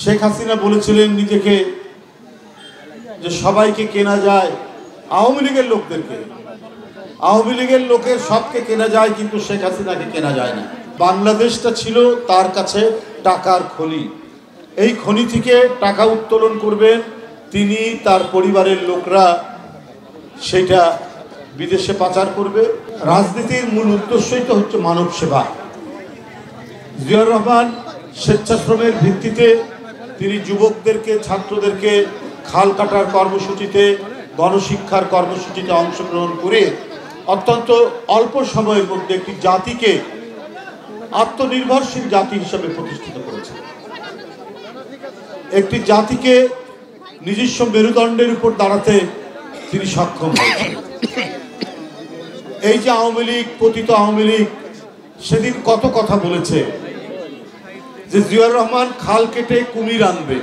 শেখ হাসিনা বলেছিলেন নিজেকে যে সবাইকে কেনা যায়, আওয়ামী লীগের লোকদেরকে, আওয়ামী লীগের লোকের সবকে কেনা যায়, কিন্তু শেখ হাসিনাকে কেনা যায় না। বাংলাদেশটা ছিল তার কাছে টাকার খনি। এই খনি থেকে টাকা উত্তোলন করবেন তিনি, তার পরিবারের লোকরা সেটা বিদেশে পাচার করবে। রাজনীতির মূল উদ্দেশ্যই তো হচ্ছে মানব সেবা। জিয়াউর রহমান স্বেচ্ছাশ্রমের ভিত্তিতে তিনি যুবকদেরকে, ছাত্রদেরকে খাল কাটার কর্মসূচিতে, গণশিক্ষার কর্মসূচিতে অংশগ্রহণ করে অত্যন্ত অল্প সময়ের মধ্যে একটি জাতিকে আত্মনির্ভরশীল জাতি হিসেবে প্রতিষ্ঠিত করেছে। একটি জাতিকে নিজস্ব মেরুদণ্ডের উপর দাঁড়াতে তিনি সক্ষম হয়েছেন। এই যে আওয়ামী লীগ, পতিত আওয়ামী লীগ সেদিন কত কথা বলেছে যে জিয়াউর রহমান খাল কেটে কুমির আনবে,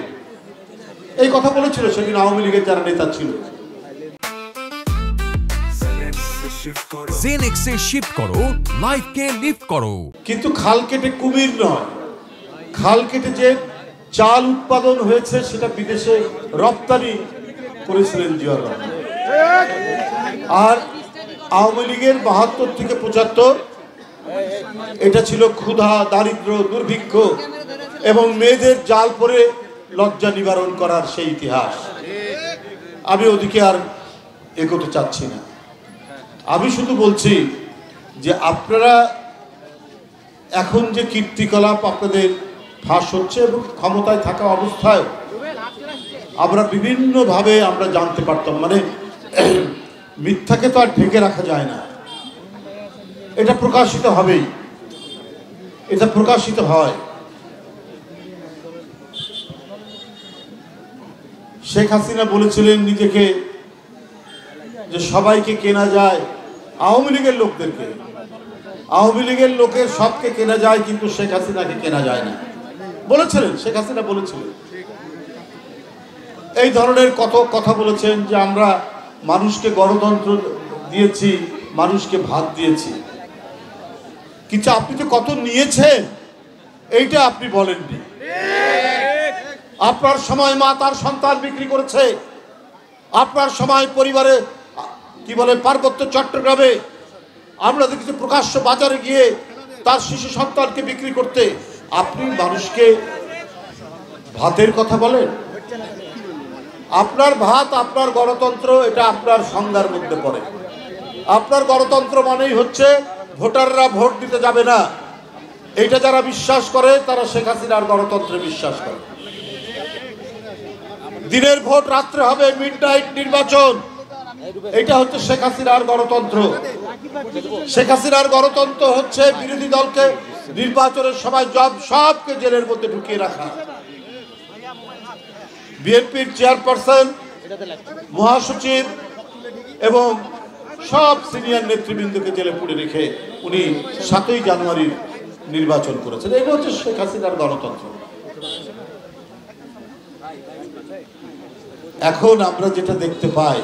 এই কথা বলেছিল সেদিন আওয়ামী লীগের যারা নেতা ছিল। জেনেক্সে শিফট করো, লাইফকে লিফট করো। কিন্তু খাল কেটে কুমির নয়, খাল কেটে যে চাল উৎপাদন হয়েছে সেটা বিদেশে রপ্তানি করেছিলেন জিয়াউর রহমান। আর আওয়ামী লীগের ৭২ থেকে ৭৫ এটা ছিল ক্ষুধা, দারিদ্র, দুর্ভিক্ষ এবং মেয়েদের জাল পরে লজ্জা নিবারণ করার সেই ইতিহাস। আমি ওদিকে আর এগোতে চাচ্ছি না। আমি শুধু বলছি যে আপনারা এখন যে কীর্তিকলাপ আপনাদের ফাঁস হচ্ছে এবং ক্ষমতায় থাকা অবস্থায় আমরা বিভিন্নভাবে আমরা জানতে পারতাম, মানে মিথ্যাকে তো আর ঢেকে রাখা যায় না, এটা প্রকাশিত হবেই, এটা প্রকাশিত হয়। শেখ হাসিনা বলেছিলেন নিজেকে যে সবাইকে কেনা যায়, আওয়ামী লীগের লোকদেরকে, আওয়ামী লীগের লোকের সবকে কেনা যায়, কিন্তু শেখ হাসিনাকে কেনা যায় না বলেছিলেন, শেখ হাসিনা বলেছিলেন। এই ধরনের কত কথা বলেছেন যে আমরা মানুষকে গণতন্ত্র দিয়েছি, মানুষকে ভাত দিয়েছি, কিন্তু আপনি তো কত নিয়েছেন এইটা আপনি বলেননি। আপনার সময় মা তার সন্তান বিক্রি করেছে, আপনার সময় পরিবারে কি বলে পার্বত্য চট্টগ্রামে আমরা দেখেছি প্রকাশ্য বাজারে গিয়ে তার শিশু সন্তানকে বিক্রি করতে। আপনি মানুষকে ভাতের কথা বলেন? আপনার ভাত, আপনার গণতন্ত্র, এটা আপনার সংজ্ঞার মধ্যে পড়ে। আপনার গণতন্ত্র মানেই হচ্ছে ভোটাররা ভোট দিতে যাবে না, এইটা যারা বিশ্বাস করে তারা শেখ হাসিনার গণতন্ত্রে বিশ্বাস করে। দিনের ভোট রাত্রে হবে, মিডনাইট নির্বাচন, এটা হচ্ছে শেখ হাসিনার গণতন্ত্র। শেখ হাসিনার গণতন্ত্র হচ্ছে বিরোধী দলকে নির্বাচনের সময় সবকে জেলের মধ্যে ঢুকিয়ে রাখা। বিএনপির চেয়ারপারসন, মহাসচিব এবং সব সিনিয়র নেতৃবৃন্দকে জেলে পুরে রেখে উনি ৭ই জানুয়ারির নির্বাচন করেছেন। এটা হচ্ছে শেখ হাসিনার গণতন্ত্র। এখন আমরা যেটা দেখতে পাই,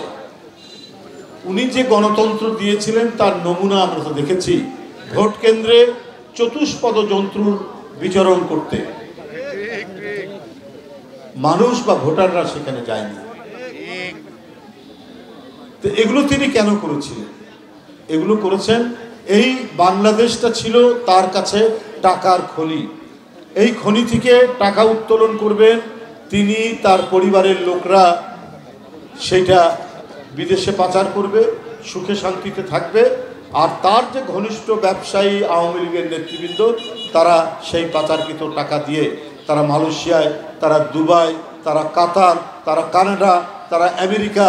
উনি যে গণতন্ত্র দিয়েছিলেন তার নমুনা আমরা তো দেখেছি। ভোট কেন্দ্রে চতুষ্পদ জন্তুর বিচরণ করতে মানুষ বা ভোটাররা সেখানে যায়নি। তো এগুলো তিনি কেন করেছিলেন? এগুলো করেছেন, এই বাংলাদেশটা ছিল তার কাছে টাকার খনি। এই খনি থেকে টাকা উত্তোলন করবেন তিনি, তার পরিবারের লোকরা সেটা বিদেশে পাচার করবে, সুখে শান্তিতে থাকবে। আর তার যে ঘনিষ্ঠ ব্যবসায়ী আওয়ামী লীগের নেতৃবৃন্দ, তারা সেই পাচারকৃত টাকা দিয়ে তারা মালয়েশিয়ায়, তারা দুবাই, তারা কাতার, তারা কানাডা, তারা আমেরিকা,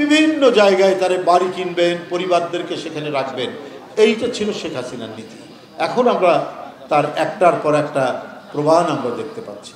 বিভিন্ন জায়গায় তারা বাড়ি কিনবেন, পরিবারদেরকে সেখানে রাখবেন। এইটা ছিল শেখ হাসিনার নীতি। এখন আমরা তার একটার পর একটা প্রমাণ আমরা দেখতে পাচ্ছি।